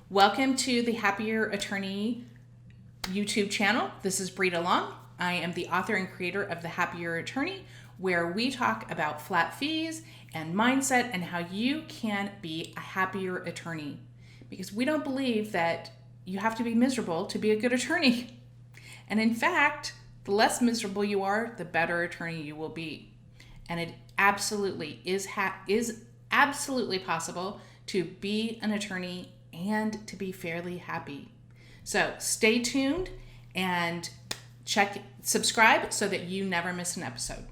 Welcome to the Happier Attorney YouTube channel. This is Brita Long. I am the author and creator of The Happier Attorney, where we talk about flat fees and mindset and how you can be a happier attorney. Because we don't believe that you have to be miserable to be a good attorney. And in fact, the less miserable you are, the better attorney you will be. And it absolutely is absolutely possible to be an attorney and to be fairly happy. So stay tuned and subscribe so that you never miss an episode.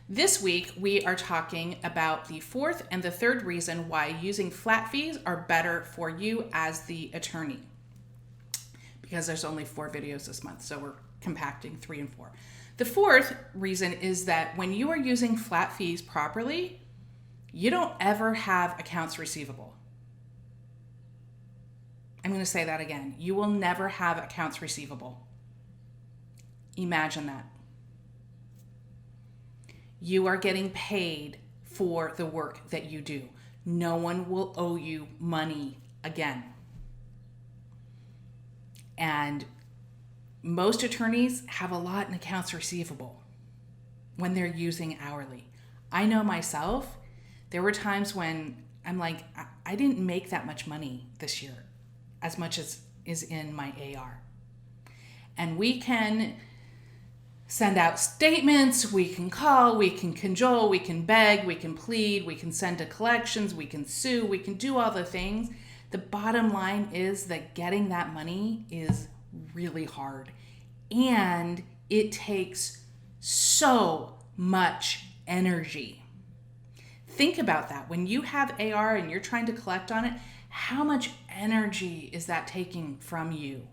This week, we are talking about the fourth and the third reason why using flat fees are better for you as the attorney. Because there's only 4 videos this month, so we're compacting 3 and 4. The fourth reason is that when you are using flat fees properly, you don't ever have accounts receivable. I'm going to say that again. You will never have accounts receivable. Imagine that. You are getting paid for the work that you do. No one will owe you money again. And most attorneys have a lot in accounts receivable when they're using hourly. I know myself, there were times when I'm like, I didn't make that much money this year, as much as is in my AR. And we can send out statements, we can call, we can cajole, we can beg, we can plead, we can send to collections, we can sue, we can do all the things. The bottom line is that getting that money is really hard. And it takes so much energy. Think about that. When you have AR and you're trying to collect on it, how much energy is that taking from you?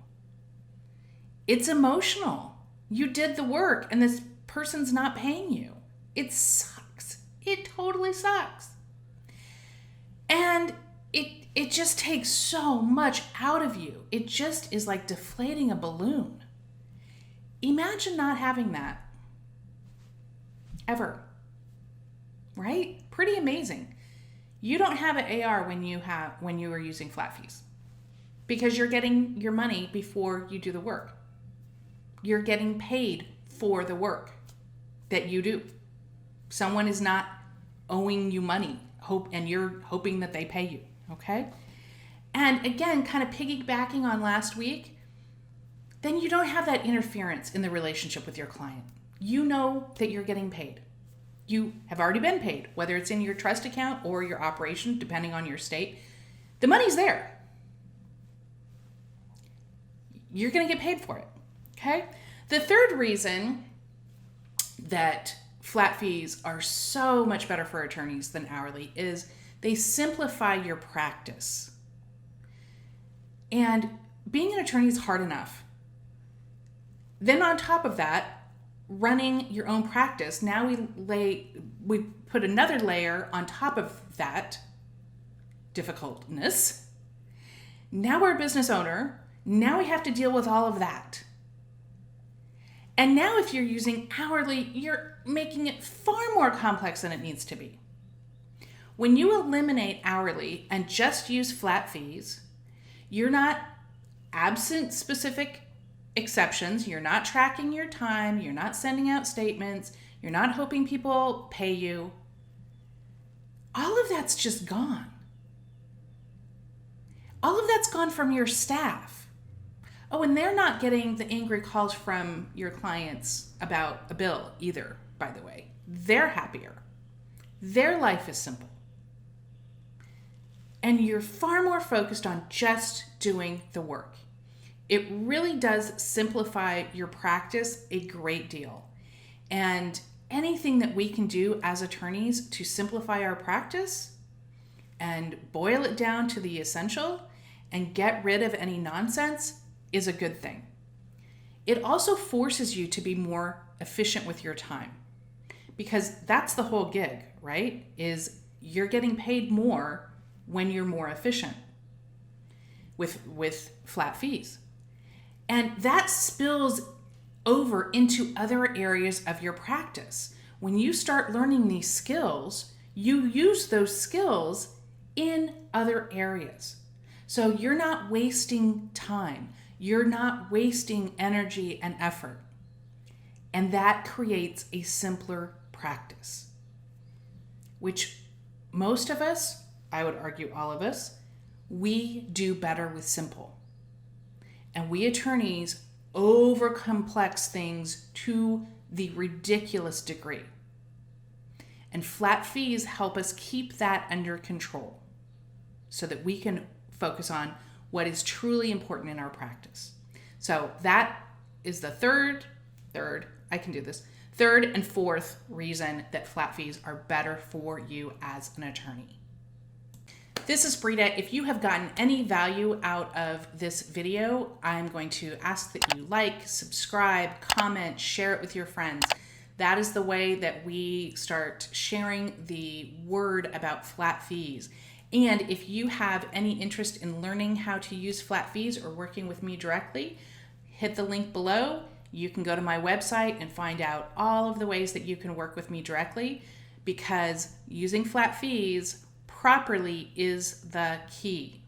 It's emotional. You did the work and this person's not paying you. It sucks. It totally sucks. And it just takes so much out of you. It just is like deflating a balloon. Imagine not having that ever. Right? Pretty amazing. You don't have an AR when you are using flat fees because you're getting your money before you do the work. You're getting paid for the work that you do. Someone is not owing you money, and you're hoping that they pay you, okay? And again, kind of piggybacking on last week, then you don't have that interference in the relationship with your client. You know that you're getting paid. You have already been paid, whether it's in your trust account or your operation, depending on your state. The money's there. You're going to get paid for it, okay? The third reason that flat fees are so much better for attorneys than hourly is they simplify your practice. And being an attorney is hard enough. Then on top of that, running your own practice, now we put another layer on top of that difficultness. Now we're a business owner. Now we have to deal with all of that. And now if you're using hourly, you're making it far more complex than it needs to be. When you eliminate hourly and just use flat fees, you're not absent specific exceptions. You're not tracking your time. You're not sending out statements. You're not hoping people pay you. All of that's just gone. All of that's gone from your staff. Oh, and they're not getting the angry calls from your clients about a bill either, by the way. They're happier. Their life is simple. And you're far more focused on just doing the work. It really does simplify your practice a great deal. And anything that we can do as attorneys to simplify our practice and boil it down to the essential and get rid of any nonsense is a good thing. It also forces you to be more efficient with your time, because that's the whole gig, right? Is you're getting paid more when you're more efficient with flat fees. And that spills over into other areas of your practice. When you start learning these skills, you use those skills in other areas. So you're not wasting time. You're not wasting energy and effort. And that creates a simpler practice, which most of us, I would argue all of us, we do better with simple. And we attorneys overcomplex things to the ridiculous degree. And flat fees help us keep that under control so that we can focus on what is truly important in our practice. So that is the third and fourth reason that flat fees are better for you as an attorney. This is Brita. If you have gotten any value out of this video, I'm going to ask that you like, subscribe, comment, share it with your friends. That is the way that we start sharing the word about flat fees. And if you have any interest in learning how to use flat fees or working with me directly, hit the link below. You can go to my website and find out all of the ways that you can work with me directly, because using flat fees properly is the key.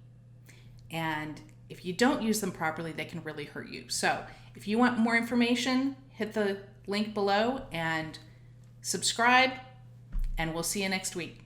And if you don't use them properly, they can really hurt you. So if you want more information, hit the link below and subscribe, and we'll see you next week.